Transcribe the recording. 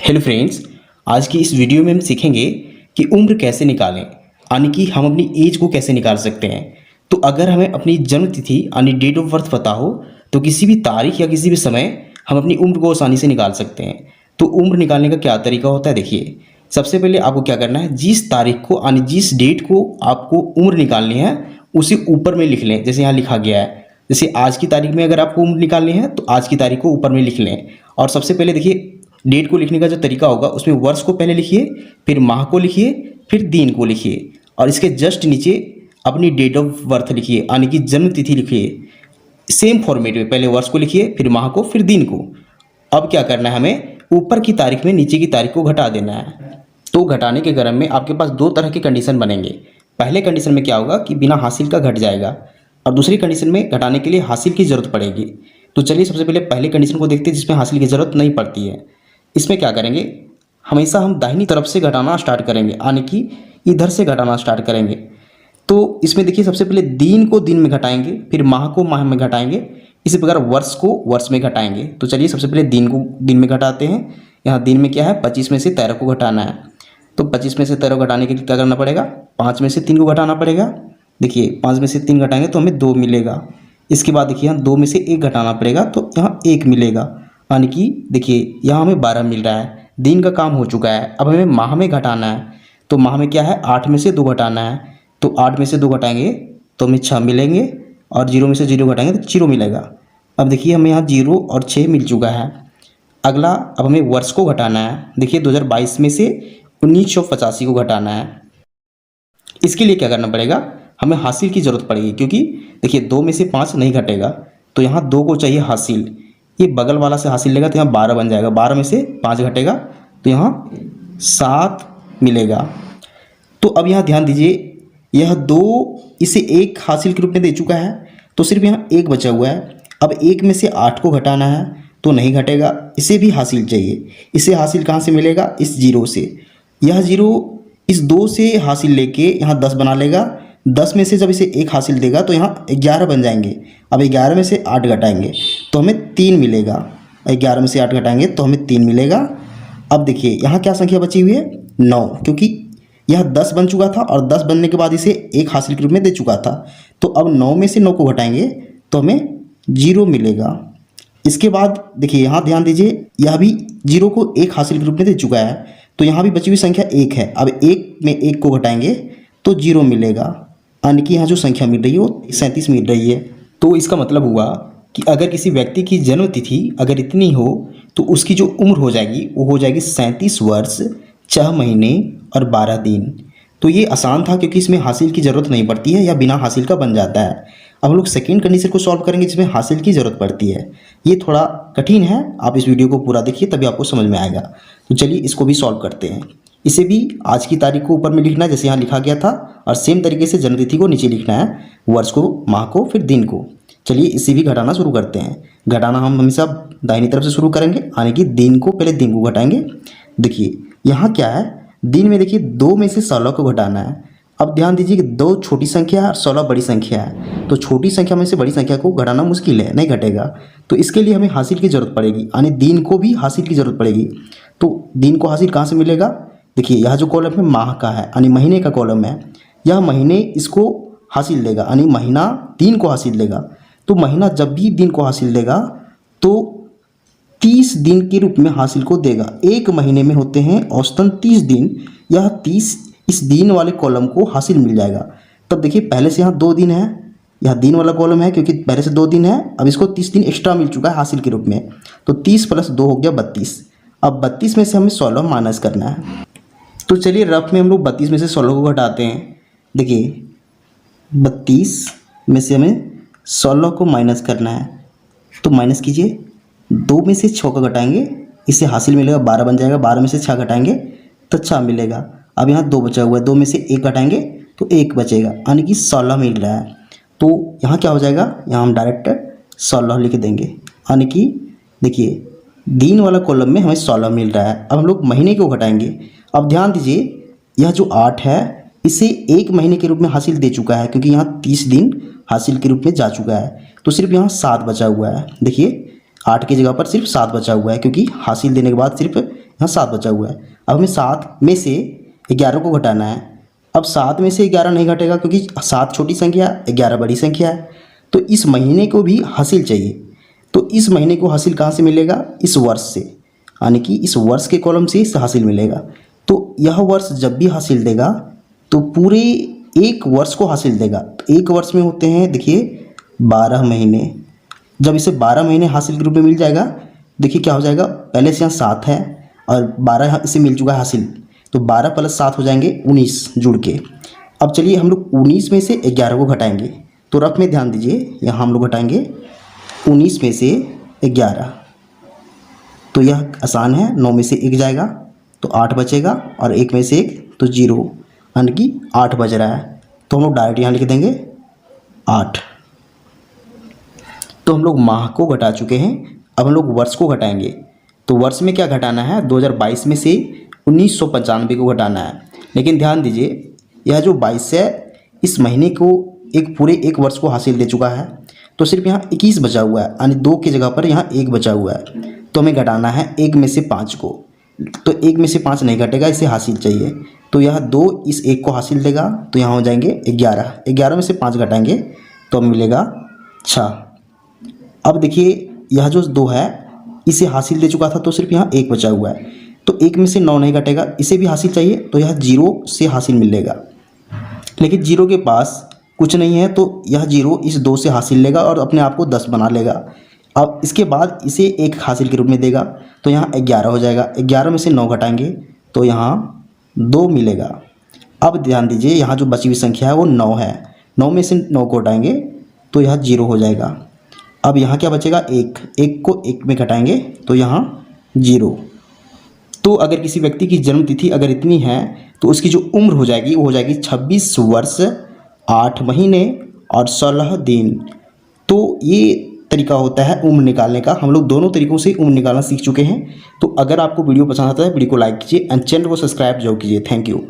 Hello friends, आज की इस वीडियो में हम सीखेंगे कि उम्र कैसे निकालें, यानी कि हम अपनी एज को कैसे निकाल सकते हैं। तो अगर हमें अपनी जन्म तिथि यानी डेट ऑफ बर्थ पता हो तो किसी भी तारीख या किसी भी समय हम अपनी उम्र को आसानी से निकाल सकते हैं। तो उम्र निकालने का क्या तरीका होता है, देखिए। सबसे पहले आपको क्या करना है, जिस तारीख को यानी जिस डेट को आपको उम्र निकालनी है उसे ऊपर में लिख लें। जैसे यहाँ लिखा गया है, जैसे आज की तारीख में अगर आपको उम्र निकालनी है तो आज की तारीख को ऊपर में लिख लें। और सबसे पहले देखिए, डेट को लिखने का जो तरीका होगा उसमें वर्ष को पहले लिखिए, फिर माह को लिखिए, फिर दिन को लिखिए और इसके जस्ट नीचे अपनी डेट ऑफ बर्थ लिखिए, यानी कि जन्म तिथि लिखिए। सेम फॉर्मेट में पहले वर्ष को लिखिए, फिर माह को, फिर दिन को। अब क्या करना है, हमें ऊपर की तारीख में नीचे की तारीख को घटा देना है। तो घटाने के क्रम में आपके पास दो तरह के कंडीशन बनेंगे। पहले कंडीशन में क्या होगा कि बिना हासिल का घट जाएगा, और दूसरी कंडीशन में घटाने के लिए हासिल की ज़रूरत पड़ेगी। तो चलिए सबसे पहले पहले कंडीशन को देखते हैं जिसमें हासिल की ज़रूरत नहीं पड़ती है। इसमें क्या करेंगे, हमेशा हम दाहिनी तरफ से घटाना स्टार्ट करेंगे, यानी कि इधर से घटाना स्टार्ट करेंगे। तो इसमें देखिए, सबसे पहले दिन को दिन में घटाएंगे, फिर माह को माह में घटाएंगे, इसी प्रकार वर्ष को वर्ष में घटाएंगे। तो चलिए सबसे पहले दिन को दिन में घटाते हैं। यहाँ दिन में क्या है, 25 में से 13 को घटाना है। तो 25 में से 13 को घटाने के लिए क्या करना पड़ेगा, 5 में से 3 को घटाना पड़ेगा। देखिए 5 में से 3 घटाएंगे तो हमें 2 मिलेगा। इसके बाद देखिए यहाँ 2 में से 1 घटाना पड़ेगा तो यहाँ 1 मिलेगा, यानी कि देखिए यहाँ हमें 12 मिल रहा है। दिन का काम हो चुका है, अब हमें माह में घटाना है। तो माह में क्या है, 8 में से 2 घटाना है। तो 8 में से 2 घटाएंगे तो हमें 6 मिलेंगे, और 0 में से 0 घटाएंगे तो 0 मिलेगा। अब देखिए हमें यहाँ 0 और 6 मिल चुका है। अगला अब हमें वर्ष को घटाना है। देखिए 2022 में से 1985 को घटाना है। इसके लिए क्या करना पड़ेगा, हमें हासिल की ज़रूरत पड़ेगी, क्योंकि देखिए 2 में से 5 नहीं घटेगा, तो यहाँ 2 को चाहिए हासिल। ये बगल वाला से हासिल लेगा तो यहाँ 12 बन जाएगा। 12 में से 5 घटेगा तो यहाँ 7 मिलेगा। तो अब यहाँ ध्यान दीजिए, यह 2 इसे 1 हासिल के रूप में दे चुका है, तो सिर्फ यहाँ 1 बचा हुआ है। अब 1 में से 8 को घटाना है तो नहीं घटेगा, इसे भी हासिल चाहिए। इसे हासिल कहाँ से मिलेगा, इस 0 से। यह 0 इस 2 से हासिल लेके यहाँ 10 बना लेगा। 10 में से जब इसे 1 हासिल देगा तो यहाँ 11 बन जाएंगे। अब 11 में से 8 घटाएंगे तो हमें 3 मिलेगा। 11 में से 8 घटाएंगे तो हमें 3 मिलेगा। अब देखिए यहाँ क्या संख्या बची हुई है, 9, क्योंकि यह 10 बन चुका था और 10 बनने के बाद इसे 1 हासिल के रूप में दे चुका था। तो अब 9 में से 9 को घटाएंगे तो हमें 0 मिलेगा। इसके बाद देखिए यहाँ ध्यान दीजिए, यह भी 0 को 1 हासिल के रूप में दे चुका है, तो यहाँ भी बची हुई संख्या 1 है। अब 1 में 1 को घटाएंगे तो 0 मिलेगा, यानी कि यहाँ जो संख्या मिल रही है वो 37 मिल रही है। तो इसका मतलब हुआ कि अगर किसी व्यक्ति की जन्म तिथि अगर इतनी हो तो उसकी जो उम्र हो जाएगी वो हो जाएगी 37 वर्ष 6 महीने और 12 दिन। तो ये आसान था, क्योंकि इसमें हासिल की ज़रूरत नहीं पड़ती है या बिना हासिल का बन जाता है। अब हम लोग सेकेंड कंडीशन को सॉल्व करेंगे जिसमें हासिल की ज़रूरत पड़ती है। ये थोड़ा कठिन है, आप इस वीडियो को पूरा देखिए तभी आपको समझ में आएगा। तो चलिए इसको भी सॉल्व करते हैं। इसे भी आज की तारीख को ऊपर में लिखना है जैसे यहाँ लिखा गया था, और सेम तरीके से जन्म तिथि को नीचे लिखना है, वर्ष को, माह को, फिर दिन को। चलिए इसे भी घटाना शुरू करते हैं। घटाना हम हमेशा दाहिनी तरफ से शुरू करेंगे, यानी कि दिन को पहले दिन को घटाएंगे। देखिए यहाँ क्या है, दिन में देखिए 2 में से 16 को घटाना है। अब ध्यान दीजिए कि 2 छोटी संख्या है और 16 बड़ी संख्या है, तो छोटी संख्या में से बड़ी संख्या को घटाना मुश्किल है, नहीं घटेगा। तो इसके लिए हमें हासिल की ज़रूरत पड़ेगी, यानी दिन को भी हासिल की ज़रूरत पड़ेगी। तो दिन को हासिल कहाँ से मिलेगा, देखिए यह जो कॉलम है माह का है, यानी महीने का कॉलम है। यह महीने इसको हासिल देगा, यानी महीना दिन को हासिल देगा। तो महीना जब भी दिन को हासिल देगा तो 30 दिन के रूप में हासिल को देगा। एक महीने में होते हैं औसतन 30 दिन, यह 30 इस दिन वाले कॉलम को हासिल मिल जाएगा। तब देखिए पहले से यहाँ 2 दिन है, यह दिन वाला कॉलम है क्योंकि पहले से 2 दिन है। अब इसको 30 दिन एक्स्ट्रा मिल चुका है हासिल के रूप में, तो 30 + 2 हो गया 32। अब 32 में से हमें 16 माइनस करना है। तो चलिए रफ में हम लोग 32 में से 16 को घटाते हैं। देखिए 32 में से हमें 16 को माइनस करना है, तो माइनस कीजिए। 2 में से 6 को घटाएंगे, इससे हासिल मिलेगा 12 बन जाएगा। 12 में से 6 घटाएंगे तो 6 मिलेगा। अब यहाँ 2 बचा हुआ है, 2 में से 1 घटाएंगे तो 1 बचेगा, यानी कि 16 मिल रहा है। तो यहाँ क्या हो जाएगा, यहाँ हम डायरेक्ट 16 लिख देंगे, यानी कि देखिए दिन वाला कॉलम में हमें 16 मिल रहा है। अब हम लोग महीने को घटाएंगे। अब ध्यान दीजिए, यह जो 8 है इसे 1 महीने के रूप में हासिल दे चुका है, क्योंकि यहाँ 30 दिन हासिल के रूप में जा चुका है। तो सिर्फ यहाँ 7 बचा हुआ है। देखिए 8 की जगह पर सिर्फ 7 बचा हुआ है, क्योंकि हासिल देने के बाद सिर्फ यहाँ 7 बचा हुआ है। अब हमें 7 में से 11 को घटाना है। अब 7 में से 11 नहीं घटेगा क्योंकि 7 छोटी संख्या, 11 बड़ी संख्या है। तो इस महीने को भी हासिल चाहिए। तो इस महीने को हासिल कहाँ से मिलेगा? इस वर्ष से, यानी कि इस वर्ष के कॉलम से इस हासिल मिलेगा। तो यह वर्ष जब भी हासिल देगा तो पूरे एक वर्ष को हासिल देगा। तो एक वर्ष में होते हैं देखिए 12 महीने। जब इसे 12 महीने हासिल के रूप में मिल जाएगा, देखिए क्या हो जाएगा, पहले से यहाँ 7 है और 12 इसे मिल चुका है हासिल, तो 12 + 7 हो जाएंगे 19 जुड़ के। अब चलिए हम लोग 19 में से 11 को घटाएंगे। तो रफ में ध्यान दीजिए, यहाँ हम लोग घटाएंगे 19 में से 11। तो यह आसान है, 9 में से 1 जाएगा तो 8 बचेगा और 1 में से 1 तो 0, यानी कि 8 बच रहा है। तो हम लोग डायरेक्ट यहाँ लिख देंगे 8। तो हम लोग माह को घटा चुके हैं। अब हम लोग वर्ष को घटाएंगे। तो वर्ष में क्या घटाना है? 2022 में से 1995 को घटाना है। लेकिन ध्यान दीजिए, यह जो 22 है इस महीने को पूरे एक वर्ष को हासिल दे चुका है। तो सिर्फ यहाँ 21 बचा हुआ है, यानी 2 की जगह पर यहाँ 1 बचा हुआ है। तो हमें घटाना है 1 में से 5 को। तो 1 में से 5 नहीं घटेगा, इसे हासिल चाहिए। तो यह 2 इस 1 को हासिल देगा, तो यहाँ हो जाएंगे 11। 11 में से 5 घटाएंगे तो अब मिलेगा 6। अब देखिए यह जो 2 है इसे हासिल दे चुका था, तो सिर्फ यहाँ 1 बचा हुआ है। तो 1 में से 9 नहीं घटेगा, इसे भी हासिल चाहिए, तो यह 0 से हासिल मिलेगा। लेकिन 0 के पास कुछ नहीं है, तो यह 0 इस 2 से हासिल लेगा और अपने आप को 10 बना लेगा। अब इसके बाद इसे 1 हासिल के रूप में देगा, तो यहाँ 11 हो जाएगा। 11 में से 9 घटाएंगे तो यहाँ 2 मिलेगा। अब ध्यान दीजिए, यहाँ जो बची हुई संख्या है वो 9 है। 9 में से 9 को घटाएंगे तो यह 0 हो जाएगा। अब यहाँ क्या बचेगा? 1। 1 को 1 में घटाएंगे तो यहाँ 0। तो अगर किसी व्यक्ति की जन्म तिथि अगर इतनी है तो उसकी जो उम्र हो जाएगी वो हो जाएगी 26 वर्ष 8 महीने और 16 दिन। तो ये तरीका होता है उम्र निकालने का। हम लोग दोनों तरीकों से उम्र निकालना सीख चुके हैं। तो अगर आपको वीडियो पसंद आता है, वीडियो को लाइक कीजिए एंड चैनल को सब्सक्राइब जरूर कीजिए। Thank you.